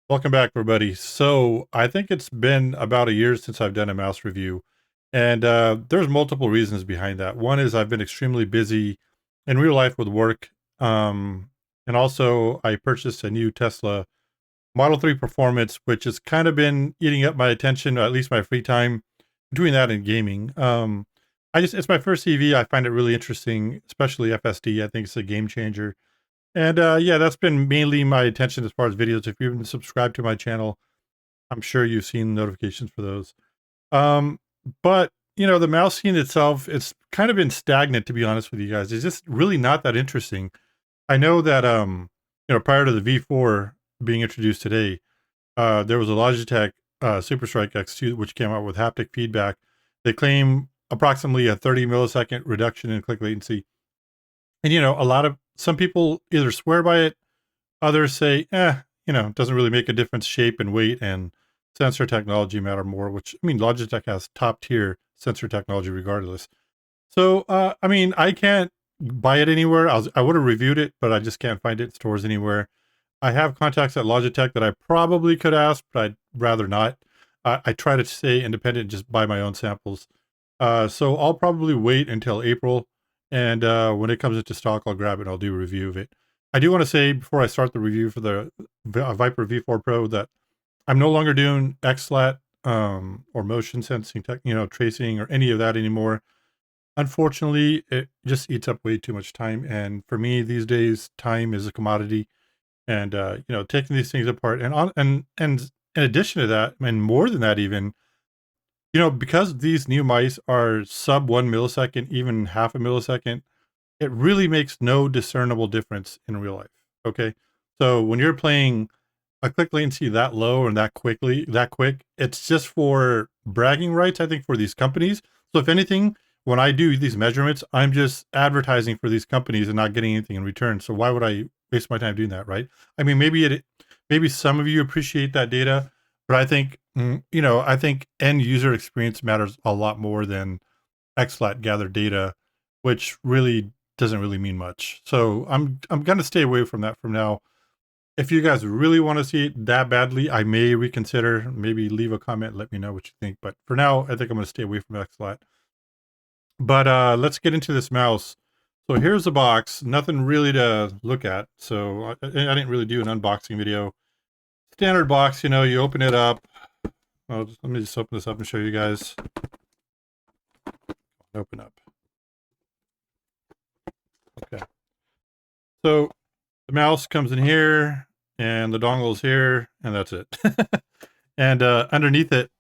Welcome back, everybody. So I think it's been about a year since I've done a mouse review, and there's multiple reasons behind that. One is I've been extremely busy in real life with work, and also I purchased a new Tesla Model 3 Performance, which has kind of been eating up my attention, or at least my free time, doing that in gaming. It's my first EV. I find it really interesting, especially FSD. I think it's a game changer. And yeah, that's been mainly my attention as far as videos. If you've been subscribed to my channel, I'm sure you've seen notifications for those. Um, but the mouse scene itself, it's kind of been stagnant, to be honest with you guys. It's just really not that interesting. I know that prior to the V4 being introduced today, there was a Logitech Superstrike X2 which came out with haptic feedback. They claim approximately a 30 millisecond reduction in click latency. And some people either swear by it, others say, it doesn't really make a difference. Shape and weight and sensor technology matter more, which, I mean, Logitech has top tier sensor technology regardless. So, I can't buy it anywhere. I would have reviewed it, but I just can't find it in stores anywhere. I have contacts at Logitech that I probably could ask, but I'd rather not. I try to stay independent and just buy my own samples. So I'll probably wait until April, and when it comes into stock, I'll grab it and I'll do a review of it. I do want to say before I start the review for the Viper V4 Pro that I'm no longer doing XLAT or motion sensing, tracing or any of that anymore. Unfortunately, it just eats up way too much time, and for me these days, time is a commodity. And taking these things apart, and in addition to that, and more than that, even because these new mice are sub 1 millisecond, even half a millisecond, it really makes no discernible difference in real life. Okay. So when you're playing a click latency that low and that quick, it's just for bragging rights, I think, for these companies. So if anything, when I do these measurements, I'm just advertising for these companies and not getting anything in return. So why would I waste my time doing that, right? I mean, maybe some of you appreciate that data, but I think, I think end user experience matters a lot more than XLAT gathered data, which really doesn't really mean much. So I'm gonna stay away from that from now. If you guys really want to see it that badly, I may reconsider, maybe leave a comment, let me know what you think. But for now, I think I'm gonna stay away from XLAT. But let's get into this mouse. So here's the box, nothing really to look at. So I didn't really do an unboxing video. Standard box, you open it up. Let me just open this up and show you guys. Open up. Okay. So the mouse comes in here and the dongle is here and that's it. And underneath it,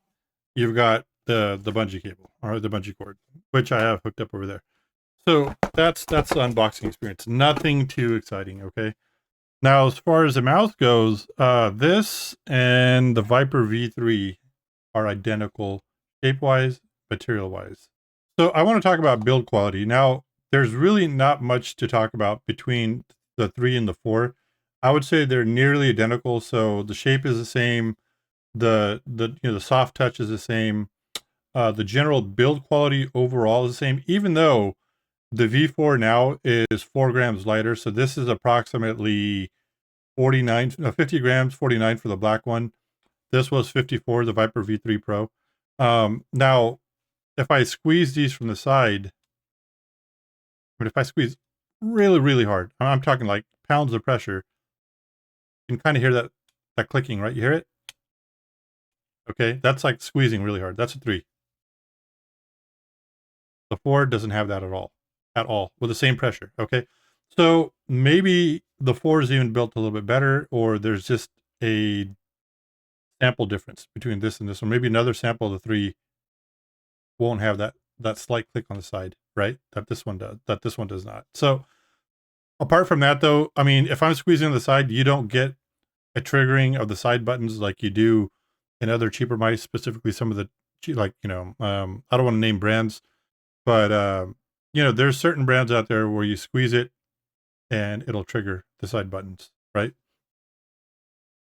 you've got the bungee cable or the bungee cord, which I have hooked up over there. So that's the unboxing experience. Nothing too exciting, okay? Now, as far as the mouse goes, this and the Viper V3 are identical shape-wise, material-wise. So I want to talk about build quality. Now, there's really not much to talk about between the 3 and the 4. I would say they're nearly identical. So the shape is the same. The soft touch is the same. The general build quality overall is the same, even though the V4 now is 4 grams lighter. So this is approximately 50 grams, 49 for the black one. This was 54, the Viper V3 Pro. Now, if I squeeze these from the side, but if I squeeze really, really hard, I'm talking like pounds of pressure, you can kind of hear that clicking, right? You hear it? Okay, that's like squeezing really hard. That's a 3. The 4 doesn't have that at all, with the same pressure, okay? So maybe the 4 is even built a little bit better, or there's just a sample difference between this and this one. Maybe another sample of the 3 won't have that slight click on the side, right? That this one does not. So apart from that though, I mean, if I'm squeezing on the side, you don't get a triggering of the side buttons like you do in other cheaper mice, specifically some of the I don't want to name brands, but there's certain brands out there where you squeeze it and it'll trigger the side buttons, right?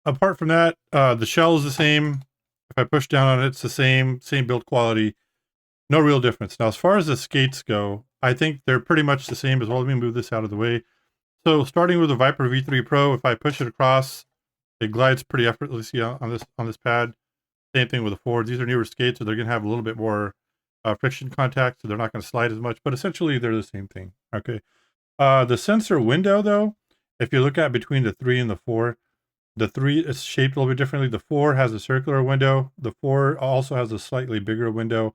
Apart from that, the shell is the same. If I push down on it, it's the same build quality. No real difference. Now, as far as the skates go, I think they're pretty much the same as well. Let me move this out of the way. So starting with the Viper V3 Pro, if I push it across, It glides pretty effortlessly on this pad. Same thing with the forwards. These are newer skates, so they're going to have a little bit more friction contact, so they're not going to slide as much. But essentially, they're the same thing. Okay. The sensor window, though, if you look at between the 3 and the 3 is shaped a little bit differently. The 4 has a circular window. The 4 also has a slightly bigger window.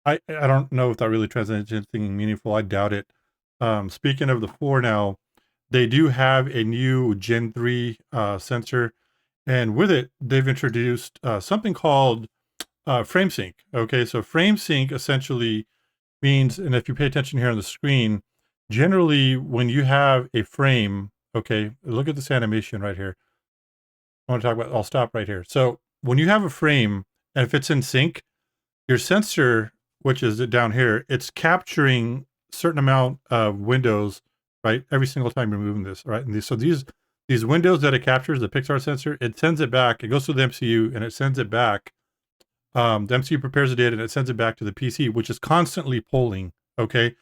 I don't know if that really translates into anything meaningful. I doubt it. Speaking of the 4 now, they do have a new Gen 3 sensor, and with it, they've introduced something called frame sync. Okay, so frame sync essentially means, and if you pay attention here on the screen, generally when you have a frame, okay, look at this animation right here. I want to talk about, I'll stop right here. So when you have a frame, and if it's in sync, your sensor, which is down here, it's capturing certain amount of windows, right? Every single time you're moving this, right? And these windows that it captures, the Pixar sensor, it sends it back. It goes through the MCU and it sends it back. The MCU prepares the data and it sends it back to the PC, which is constantly polling. Okay,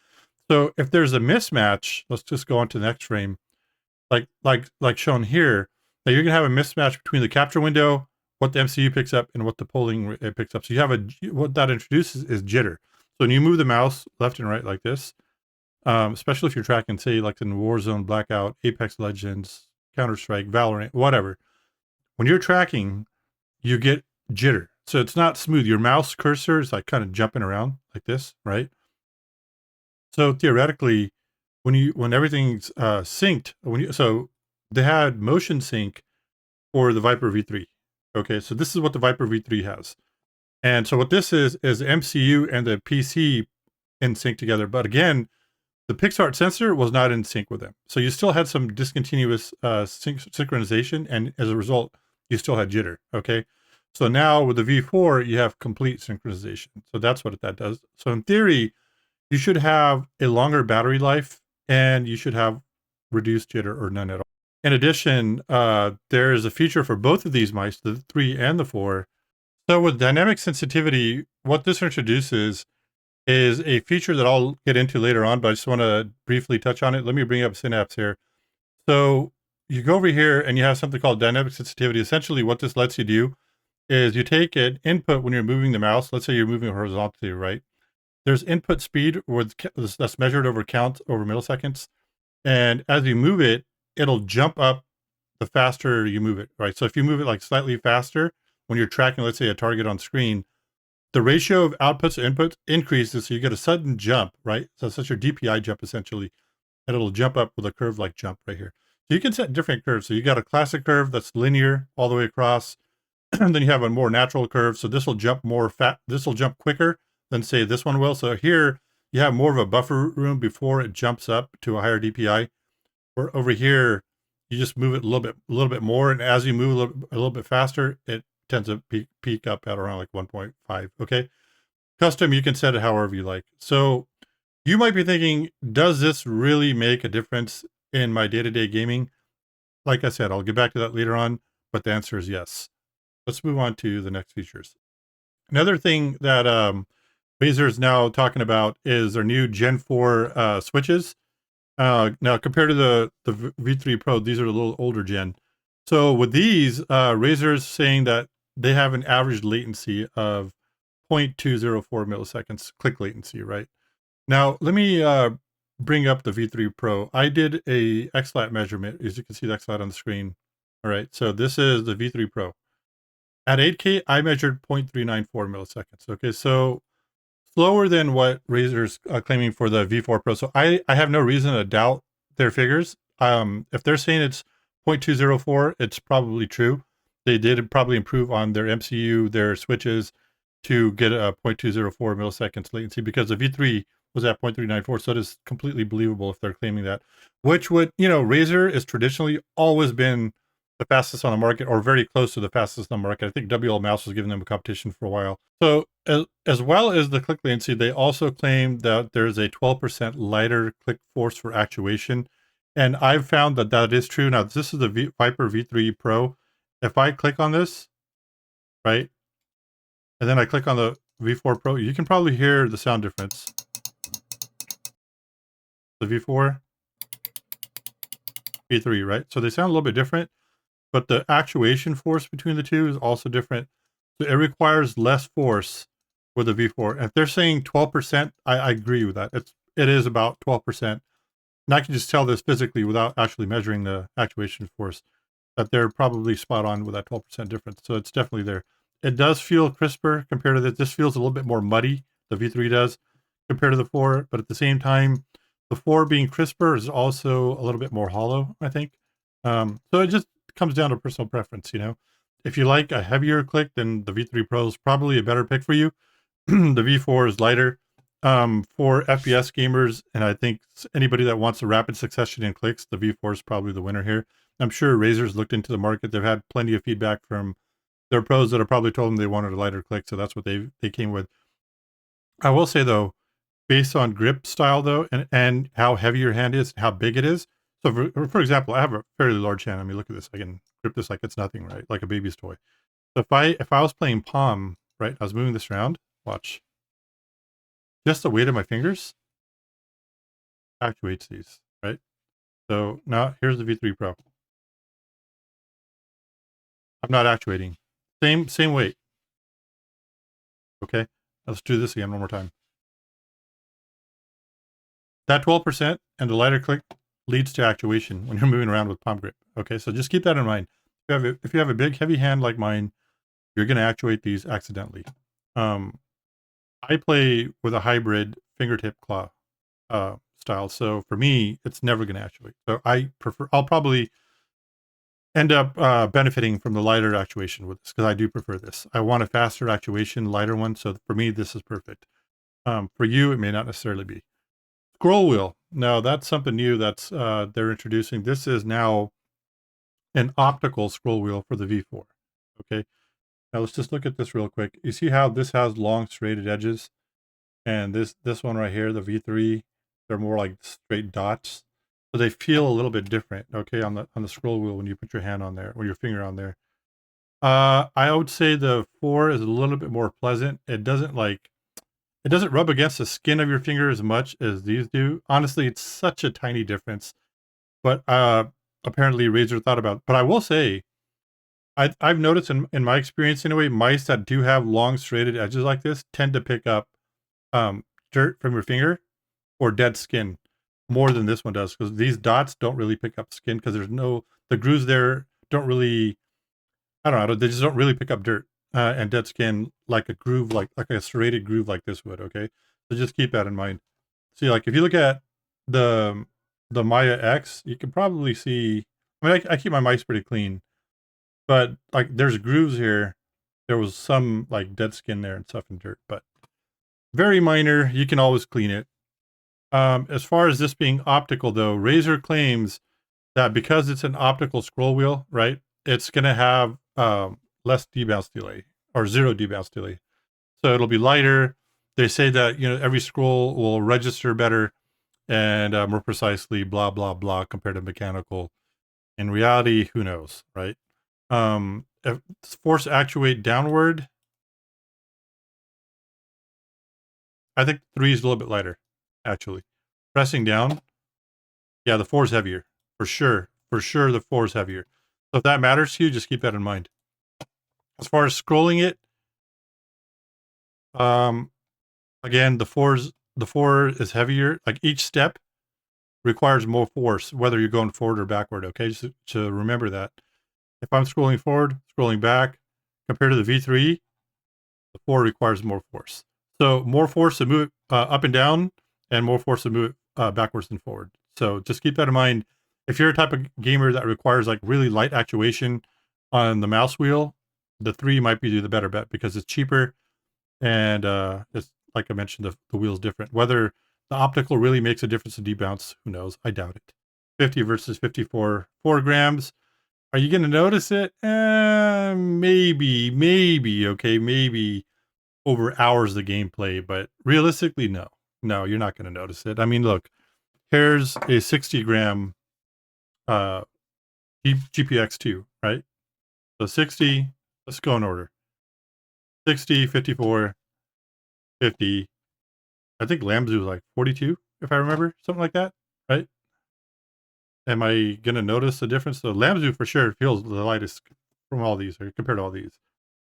so if there's a mismatch, let's just go on to the next frame, like shown here. Now you're gonna have a mismatch between the capture window, what the MCU picks up, and what the polling it picks up. So you have what that introduces is jitter. So when you move the mouse left and right like this, especially if you're tracking, say, like in Warzone, Blackout, Apex Legends, Counter-Strike, Valorant, whatever, when you're tracking, you get jitter. So it's not smooth. Your mouse cursor is like kind of jumping around like this, right? So theoretically, when everything's synced, so they had motion sync for the Viper V3. Okay, so this is what the Viper V3 has. And so what this is MCU and the PC in sync together. But again, the PixArt sensor was not in sync with them. So you still had some discontinuous synchronization, and as a result, you still had jitter, okay? So now with the V4, you have complete synchronization. So that's what that does. So in theory, you should have a longer battery life, and you should have reduced jitter or none at all. In addition, there is a feature for both of these mice, the 3 and the 4. So with dynamic sensitivity, what this introduces is a feature that I'll get into later on, but I just want to briefly touch on it. Let me bring up Synapse here. So you go over here and you have something called dynamic sensitivity. Essentially what this lets you do is you take an input when you're moving the mouse. Let's say you're moving horizontally, right? There's input speed that's measured over count over milliseconds. And as you move it, it'll jump up the faster you move it, right? So if you move it like slightly faster, when you're tracking, let's say, a target on screen, the ratio of outputs to inputs increases, so you get a sudden jump, right? So it's such your DPI jump, essentially, and it'll jump up with a curve-like jump right here. So you can set different curves. So you got a classic curve that's linear all the way across, and then you have a more natural curve. So this will jump more fat. This will jump quicker than, say, this one will. So here you have more of a buffer room before it jumps up to a higher DPI. Or over here, you just move it a little bit more, and as you move a little bit faster, it tends to peak up at around like 1.5. Okay, custom, you can set it however you like. So you might be thinking, does this really make a difference in my day-to-day gaming? Like I said, I'll get back to that later on, but the answer is yes. Let's move on to the next features. Another thing that Razer is now talking about is their new Gen 4 switches. Now compared to the V3 Pro, these are a little older gen. So with these, Razer's saying that they have an average latency of 0.204 milliseconds, click latency, right? Now, let me bring up the V3 Pro. I did a XLAT measurement, as you can see the XLAT on the screen. All right, so this is the V3 Pro. At 8K, I measured 0.394 milliseconds. Okay, so slower than what Razer's claiming for the V4 Pro. So I have no reason to doubt their figures. If they're saying it's 0.204, it's probably true. They did probably improve on their MCU, their switches to get a 0.204 milliseconds latency, because the V3 was at 0.394. So it is completely believable if they're claiming that, which would, Razer is traditionally always been the fastest on the market, or very close to the fastest on the market. I think WL Mouse was giving them a competition for a while. So as well as the click latency, they also claim that there's a 12% lighter click force for actuation. And I've found that that is true. Now, this is the Viper V3 Pro. If I click on this, right, and then I click on the V4 Pro, you can probably hear the sound difference. The V4, V3, right? So they sound a little bit different. but the actuation force between the two is also different. So it requires less force for the V4. And if they're saying 12%, I agree with that. It is about 12%. And I can just tell this physically without actually measuring the actuation force that they're probably spot on with that 12% difference. So it's definitely there. It does feel crisper compared to this. This feels a little bit more muddy, the V3 does, compared to the 4. But at the same time, the 4 being crisper is also a little bit more hollow, I think. So it just comes down to personal preference, you know. If you like a heavier click, then the V3 Pro is probably a better pick for you. The V4 is lighter. For FPS gamers, and I think anybody that wants a rapid succession in clicks, the V4 is probably the winner here. I'm sure Razer's looked into the market. They've had plenty of feedback from their pros that have probably told them they wanted a lighter click, so that's what they came with. I will say though, based on grip style though, and how heavy your hand is, how big it is. So for example, I have a fairly large hand. I mean, look at this. I can grip this like it's nothing, right? Like a baby's toy. So if I was playing Palm, right, I was moving this around. Watch, just the weight of my fingers actuates these, right? So now here's the V3 Pro. I'm not actuating. Same weight. Okay. Let's do this again one more time. That 12% and the lighter click leads to actuation when you're moving around with palm grip. Okay, so just keep that in mind. If you have a big heavy hand like mine, you're going to actuate these accidentally. I play with a hybrid fingertip claw style, so for me, it's never going to actuate. So I'll probably end up benefiting from the lighter actuation with this because I do prefer this. I want a faster actuation, lighter one. So for me, this is perfect. For you, it may not necessarily be. Scroll wheel. Now that's something new that's they're introducing. This is now an optical scroll wheel for the V4. Okay. Now let's just look at this real quick. You see how this has long serrated edges, and this one right here, the V3, they're more like straight dots. So they feel a little bit different. Okay, on the scroll wheel when you put your hand on there or your finger on there. I would say the 4 is a little bit more pleasant. It doesn't rub against the skin of your finger as much as these do. Honestly, it's such a tiny difference. But apparently Razer thought about it. But I will say, I've noticed in my experience anyway, mice that do have long serrated edges like this tend to pick up dirt from your finger or dead skin more than this one does, because these dots don't really pick up skin because the grooves there don't really, I don't know, they just don't really pick up dirt and dead skin like a groove, like a serrated groove like this would. Okay, so just keep that in mind. See, like if you look at the Maya X, you can probably see. I mean, I keep my mice pretty clean, but like there's grooves here. There was some like dead skin there and stuff and dirt, but very minor. You can always clean it. As far as this being optical, though, Razer claims that because it's an optical scroll wheel, right, it's going to have less debounce delay or zero debounce delay. So it'll be lighter. They say that, you know, every scroll will register better and more precisely, blah, blah, blah, compared to mechanical. In reality, who knows, right? If force actuate downward, I think 3 is a little bit lighter, actually. Pressing down, yeah, the 4 is heavier, for sure. For sure, the 4 is heavier. So if that matters to you, just keep that in mind. As far as scrolling it, um, again, the 4 is heavier. Like each step requires more force, whether you're going forward or backward. Okay, just to remember that. If I'm scrolling forward, scrolling back, compared to the V3, the 4 requires more force. So more force to move it up and down, and more force to move it backwards and forward. So just keep that in mind. If you're a type of gamer that requires like really light actuation on the mouse wheel, the 3 might be the better bet because it's cheaper and it's like I mentioned, the wheel's different. Whether the optical really makes a difference in debounce, who knows? I doubt it. 50 versus 54, 4 grams. Are you going to notice it? Maybe. Okay, maybe over hours of gameplay, but realistically, no. No, you're not going to notice it. I mean, look, here's a 60 gram uh, GPX2, right? So 60, let's go in order. 60, 54, 50. I think Lamzu was like 42, if I remember, something like that, right? Am I going to notice the difference? The Lamzu for sure feels the lightest from all these, or compared to all these.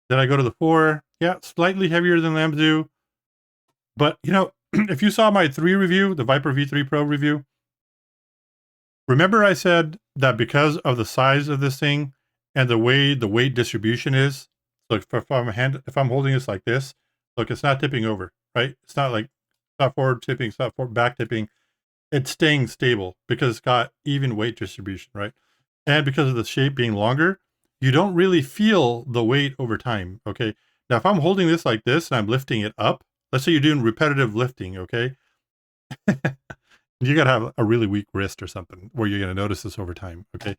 Then I go to the 4. Yeah, slightly heavier than Lamzu. But, you know, if you saw my 3 review, the Viper V3 Pro review, remember I said that because of the size of this thing and the way the weight distribution is, so if I'm holding this like this, look, it's not tipping over, right? It's not like, it's not forward tipping, it's not back tipping. It's staying stable because it's got even weight distribution, right? And because of the shape being longer, you don't really feel the weight over time, okay? Now, if I'm holding this like this and I'm lifting it up, let's say you're doing repetitive lifting, okay? You gotta have a really weak wrist or something where you're gonna notice this over time, okay?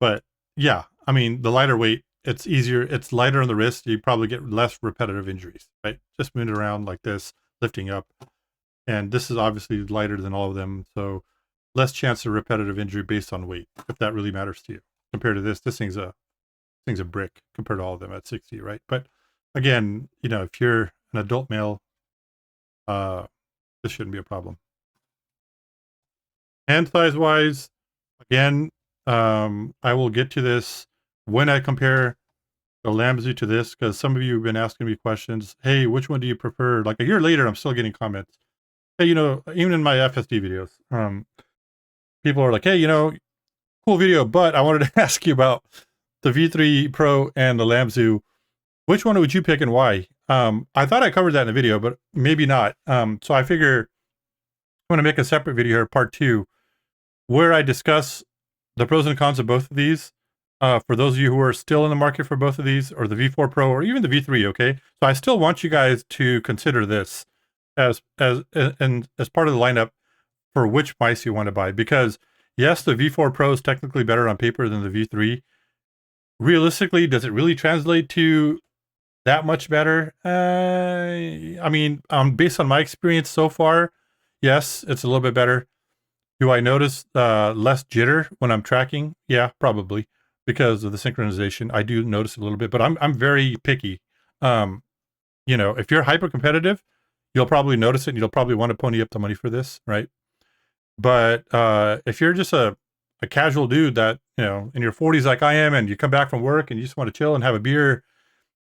But yeah, I mean, the lighter weight, it's easier, it's lighter on the wrist, you probably get less repetitive injuries, right? Just moving it around like this, lifting up. And this is obviously lighter than all of them, so less chance of repetitive injury based on weight, if that really matters to you. Compared to this thing's a brick compared to all of them at 60, right? But again, you know, if you're an adult male, uh, this shouldn't be a problem. Hand size wise, again, I will get to this when I compare the Lamzu to this, because some of you have been asking me questions. Hey, which one do you prefer? Like a year later, I'm still getting comments. Hey, you know, even in my FSD videos, people are like, hey, you know, cool video, but I wanted to ask you about the V3 Pro and the Lamzu. Which one would you pick and why? I thought I covered that in the video, but maybe not. So I figure I'm going to make a separate video here, part 2, where I discuss the pros and cons of both of these. For those of you who are still in the market for both of these, or the V4 Pro, or even the V3, okay? So I still want you guys to consider this as part of the lineup for which mice you want to buy. Because yes, the V4 Pro is technically better on paper than the V3. Realistically, does it really translate to that much better? I mean, based on my experience so far, yes, it's a little bit better. Do I notice less jitter when I'm tracking? Yeah, probably, because of the synchronization. I do notice a little bit, but I'm very picky. You know, if you're hyper competitive, you'll probably notice it and you'll probably want to pony up the money for this, right? But if you're just a casual dude that, you know, in your 40s like I am, and you come back from work and you just want to chill and have a beer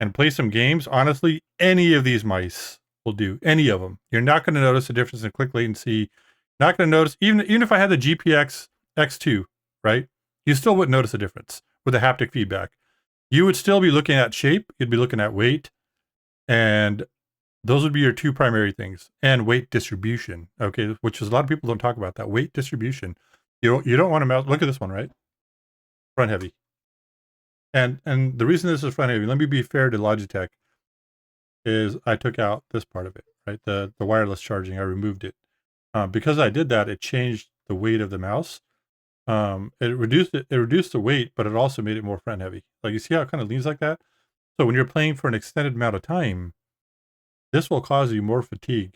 and play some games, honestly, any of these mice will do. Any of them. You're not going to notice a difference in click latency. Not going to notice, even if I had the GPX X2, right? You still wouldn't notice a difference with the haptic feedback. You would still be looking at shape. You'd be looking at weight, and those would be your 2 primary things, and weight distribution. Okay, which is a lot of people don't talk about that weight distribution. You don't want to mouse. Look at this one, right? Front heavy. And the reason this is front heavy, let me be fair to Logitech, is I took out this part of it, right? The wireless charging, I removed it. Because I did that, it changed the weight of the mouse. It reduced the weight, but it also made it more front heavy. Like, you see how it kind of leans like that? So when you're playing for an extended amount of time, this will cause you more fatigue,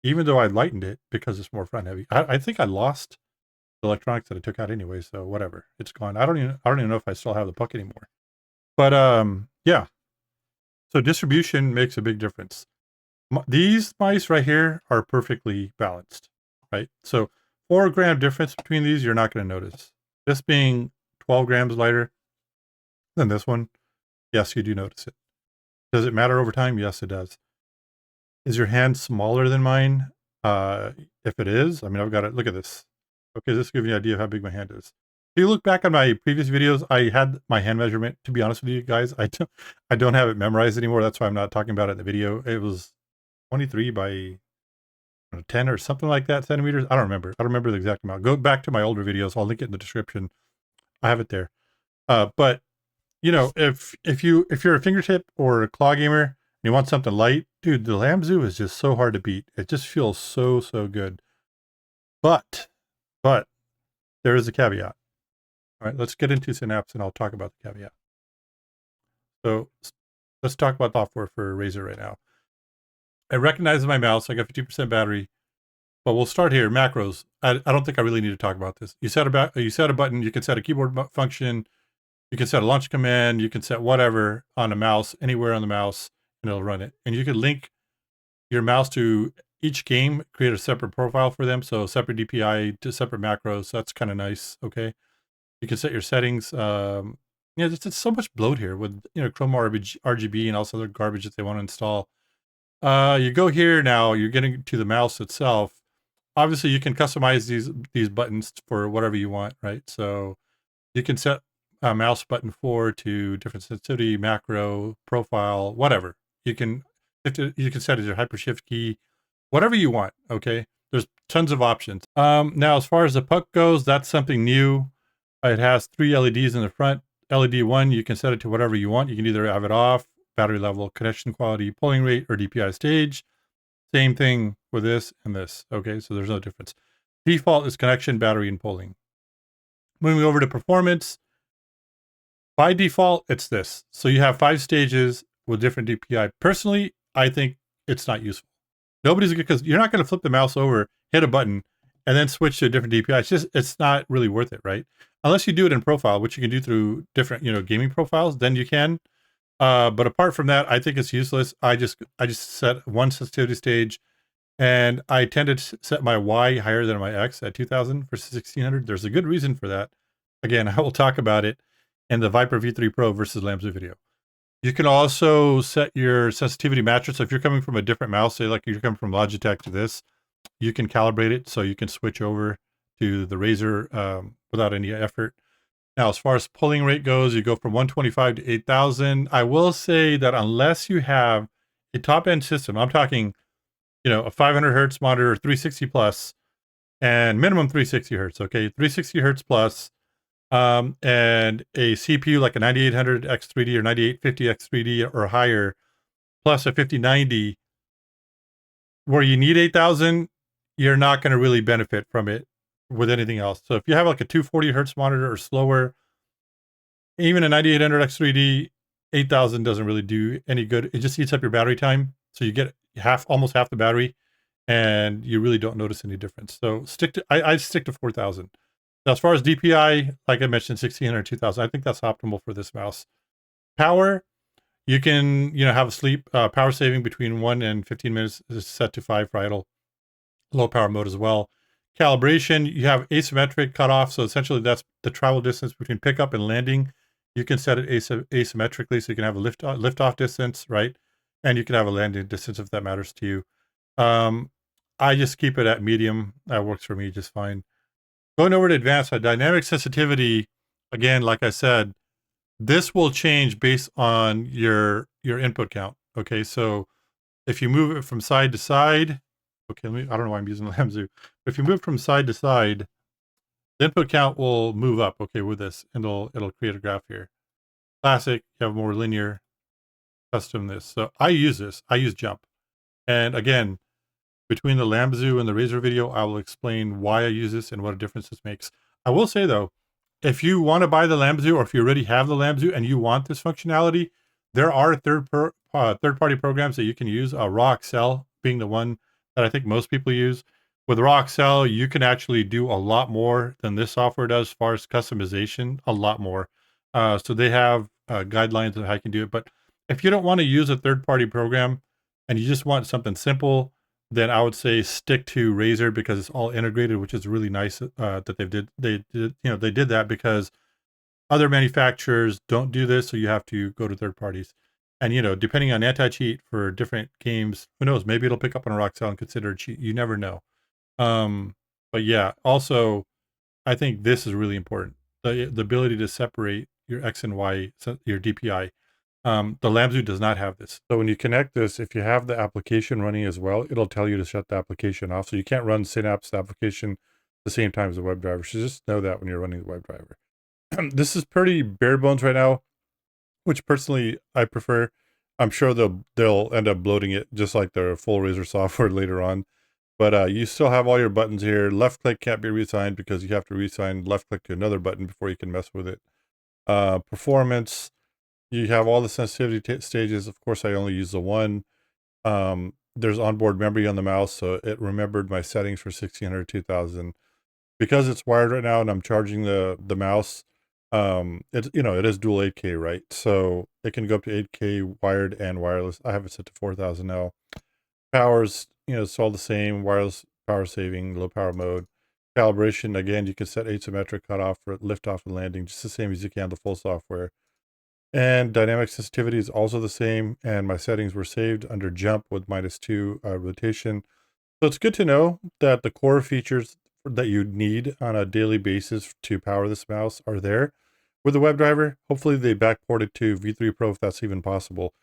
even though I lightened it because it's more front heavy. I think I lost the electronics that I took out anyway, so whatever. It's gone. I don't even know if I still have the puck anymore. But yeah. So distribution makes a big difference. These mice right here are perfectly balanced, right? So 4-gram difference between these, you're not going to notice. This being 12 grams lighter than this one, yes, you do notice it. Does it matter over time? Yes, it does. Is your hand smaller than mine? If it is, I mean, I've got it. Look at this. Okay, this gives you an idea of how big my hand is. If you look back on my previous videos, I had my hand measurement. To be honest with you guys, I don't have it memorized anymore. That's why I'm not talking about it in the video. It was 23 by 10 or something like that centimeters. I don't remember the exact amount. Go back to my older videos. I'll link it in the description. I have it there. But you know, if you're a fingertip or a claw gamer and you want something light, dude, the Lamzu is just so hard to beat. It just feels so good. But there is a caveat. All right, let's get into Synapse and I'll talk about the caveat. So let's talk about software for Razer right now. It recognizes my mouse. I got 50% battery. But we'll start here. Macros. I don't think I really need to talk about this. You set a button. You can set a keyboard function. You can set a launch command. You can set whatever on a mouse, anywhere on the mouse, and it'll run it. And you can link your mouse to each game, create a separate profile for them. So separate DPI to separate macros. That's kind of nice. Okay. You can set your settings. Yeah, there's just so much bloat here with, Chroma RGB and all this other garbage that they want to install. You go here now, you're getting to the mouse itself. Obviously, you can customize these buttons for whatever you want, right? So you can set a mouse button 4 to different sensitivity, macro, profile, whatever. You can you can set it as your hypershift key, whatever you want. Okay, there's tons of options. Now, as far as the puck goes, that's something new. It has 3 LEDs in the front. LED 1, you can set it to whatever you want. You can either have it off, battery level, connection quality, polling rate, or DPI stage. Same thing with this and this. Okay, so there's no difference. Default is connection, battery, and polling. Moving over to performance, by default, it's this. So you have 5 stages with different DPI. Personally, I think it's not useful. Nobody's good, because you're not going to flip the mouse over, hit a button, and then switch to a different DPI. It's not really worth it, right? Unless you do it in profile, which you can do through different, gaming profiles, then you can. But apart from that, I think it's useless. I just set one sensitivity stage, and I tend to set my Y higher than my X at 2000 versus 1600. There's a good reason for that. Again, I will talk about it in the Viper V3 Pro versus Lamzu video. You can also set your sensitivity mattress. So if you're coming from a different mouse, say like you're coming from Logitech to this, you can calibrate it so you can switch over to the Razer without any effort. Now, as far as polling rate goes, you go from 125 to 8,000. I will say that unless you have a top-end system, I'm talking, a 500 hertz monitor, 360 plus, and minimum 360 hertz. Okay, 360 hertz plus, and a CPU like a 9800 X3D or 9850 X3D or higher, plus a 5090, where you need 8,000, you're not going to really benefit from it with anything else. So if you have like a 240 hertz monitor or slower, even a 9800 X3D, 8,000 doesn't really do any good. It just eats up your battery time. So you get almost half the battery, and you really don't notice any difference. So I stick to 4,000. Now, as far as DPI, like I mentioned, 1600, 2000, I think that's optimal for this mouse. Power, you can, have a sleep power saving between 1 and 15 minutes is set to 5 for idle. Low power mode as well. Calibration, you have asymmetric cutoff. So essentially that's the travel distance between pickup and landing. You can set it asymmetrically, so you can have a lift-off distance, right? And you can have a landing distance if that matters to you. I just keep it at medium. That works for me just fine. Going over to advanced, dynamic sensitivity, again, like I said, this will change based on your input count. Okay, so if you move it from side to side, okay, I don't know why I'm using Lamzu. If you move from side to side, the input count will move up, okay, with this, and it'll create a graph here. Classic, you have more linear, custom this. So I use this, I use jump. And again, between the Lamzu and the Razer video, I will explain why I use this and what a difference this makes. I will say though, if you want to buy the Lamzu, or if you already have the Lamzu and you want this functionality, there are third-party programs that you can use. Raw Excel being the one that I think most people use. With Raw Excel, you can actually do a lot more than this software does as far as customization, a lot more. So they have guidelines on how you can do it. But if you don't want to use a third-party program and you just want something simple, then I would say stick to Razer, because it's all integrated, which is really nice that they did that, because other manufacturers don't do this, so you have to go to third parties. And depending on anti-cheat for different games, who knows, maybe it'll pick up on a Roxel and consider a cheat. You never know. But yeah, also I think this is really important. The ability to separate your X and Y, your DPI. The Lamzu does not have this. So when you connect this, if you have the application running as well, it'll tell you to shut the application off. So you can't run Synapse application at the same time as the WebDriver. So just know that when you're running the WebDriver. This is pretty bare bones right now, which personally I prefer. I'm sure they'll end up bloating it just like their full Razer software later on. But you still have all your buttons here. Left click can't be reassigned because you have to reassign left click to another button before you can mess with it. Performance, you have all the sensitivity stages. Of course, I only use the one. There's onboard memory on the mouse, so it remembered my settings for 1600, 2000. Because it's wired right now and I'm charging the mouse, it is dual 8K, right? So it can go up to 8K wired and wireless. I have it set to 4,000 now. Power's it's all the same: wireless power saving, low power mode. Calibration, again, you can set asymmetric cutoff for liftoff and landing, just the same as you can the full software. And dynamic sensitivity is also the same. And my settings were saved under jump with -2 rotation. So it's good to know that the core features that you need on a daily basis to power this mouse are there with the WebDriver. Hopefully they backported to V3 Pro if that's even possible.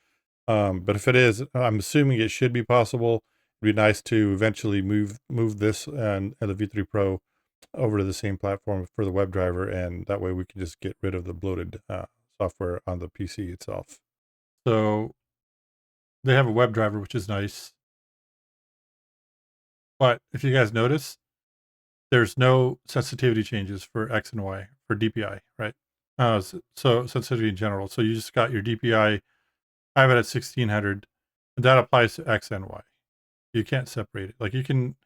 But if it is, I'm assuming it should be possible. It'd be nice to eventually move this and the V3 Pro over to the same platform for the WebDriver, and that way we can just get rid of the bloated software on the PC itself. So they have a WebDriver, which is nice. But if you guys notice, there's no sensitivity changes for X and Y for DPI, right? So sensitivity in general. So you just got your DPI. I have it at 1600. And that applies to X and Y. You can't separate it. Like you can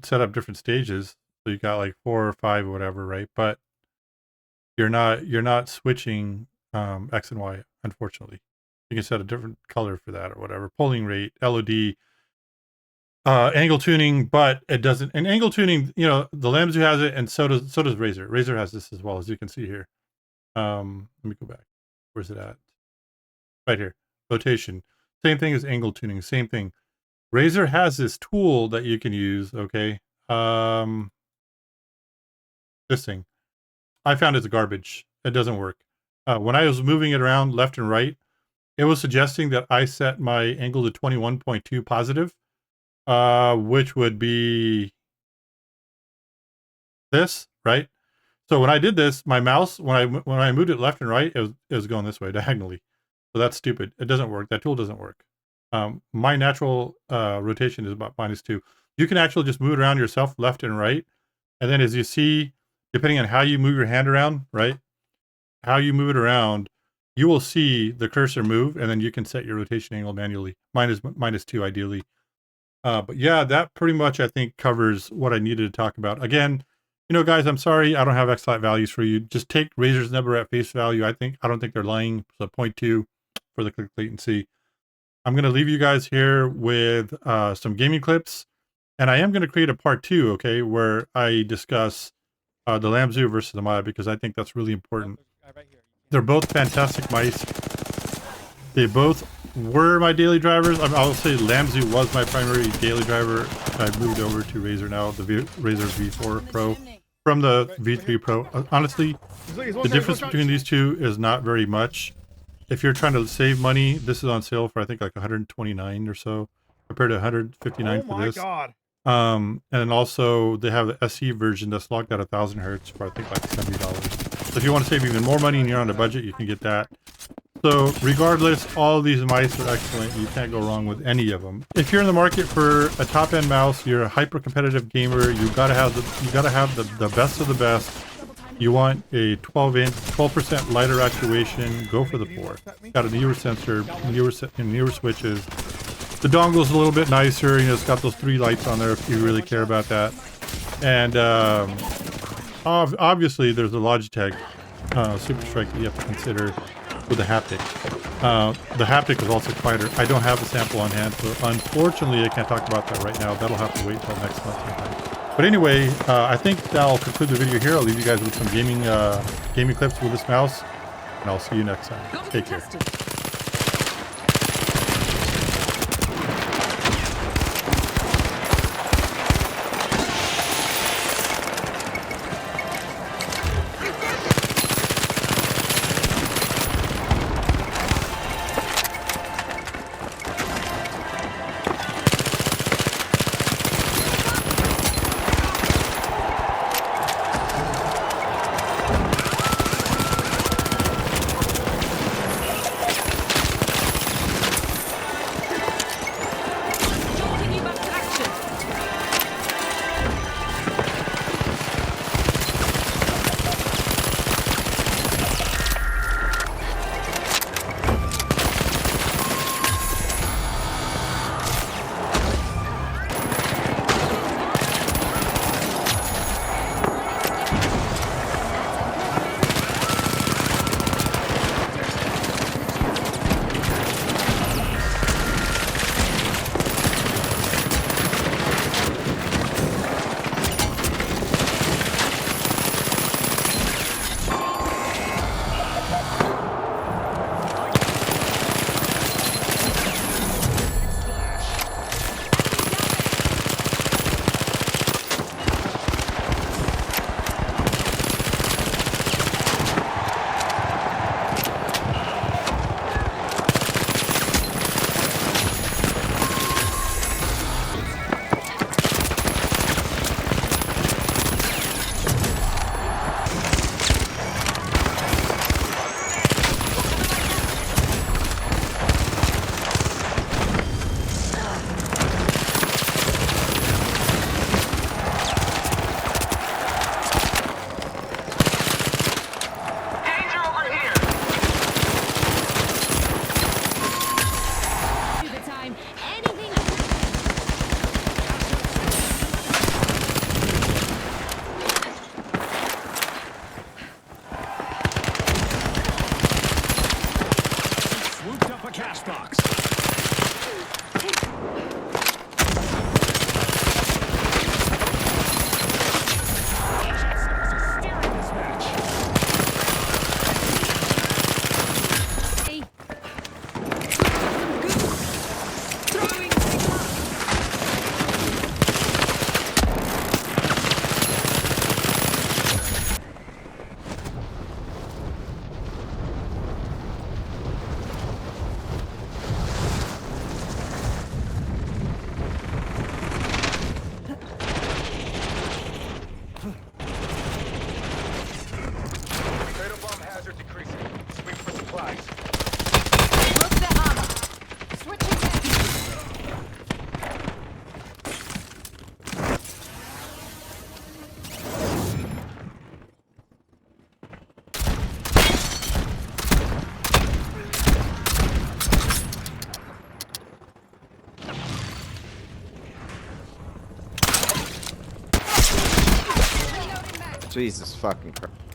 set up different stages. So you got like 4 or 5 or whatever, right? But you're not switching X and Y, unfortunately. You can set a different color for that or whatever. Polling rate, LOD, angle tuning, but it doesn't. And angle tuning, the Lamzu has it, and so does Razer. Razer has this as well, as you can see here. Let me go back. Where's it at? Right here. Rotation. Same thing as angle tuning. Same thing. Razer has this tool that you can use. Okay. This thing. I found it's garbage. It doesn't work. When I was moving it around left and right, it was suggesting that I set my angle to 21.2 positive, which would be this, right? So when I did this, my mouse, when I moved it left and right, it was going this way diagonally. So that's stupid. It doesn't work. That tool doesn't work. My natural rotation is about -2. You can actually just move it around yourself left and right. And then as you see, depending on how you move your hand around, right? How you move it around, you will see the cursor move, and then you can set your rotation angle manually. -2 ideally. But yeah, that pretty much, I think, covers what I needed to talk about. Again, guys, I'm sorry I don't have X-Lite values for you. Just take Razer's number at face value. I don't think they're lying. So 0.2 for the click latency. I'm going to leave you guys here with some gaming clips. And I am going to create a part 2, okay, where I discuss the Lamzu versus the Maya, because I think that's really important. They're both fantastic mice. They both were my daily drivers. I'll say Lamzu was my primary daily driver. I've moved over to Razer now, the Razer V4 Pro from the V3 Pro. Honestly, the difference between these two is not very much. If you're trying to save money, this is on sale for I think like 129 or so, compared to 159 for this. God. And also they have the SE version that's locked at 1000 hertz for I think like $70. So if you want to save even more money and you're on a budget, you can get that. So regardless, all of these mice are excellent. You can't go wrong with any of them. If you're in the market for a top-end mouse, you're a hyper-competitive gamer, you gotta have the best of the best. You want a 12% lighter actuation, go for the 4. Got a newer sensor, newer switches. The dongle's a little bit nicer, it's got those 3 lights on there if you really care about that. And obviously there's the Logitech Super Strike that you have to consider with the haptic. The haptic is also quieter. I don't have the sample on hand, so unfortunately I can't talk about that right now. That'll have to wait until next month sometime. But anyway, I think that'll conclude the video here. I'll leave you guys with some gaming clips with this mouse, and I'll see you next time. Take care. Jesus fucking Christ.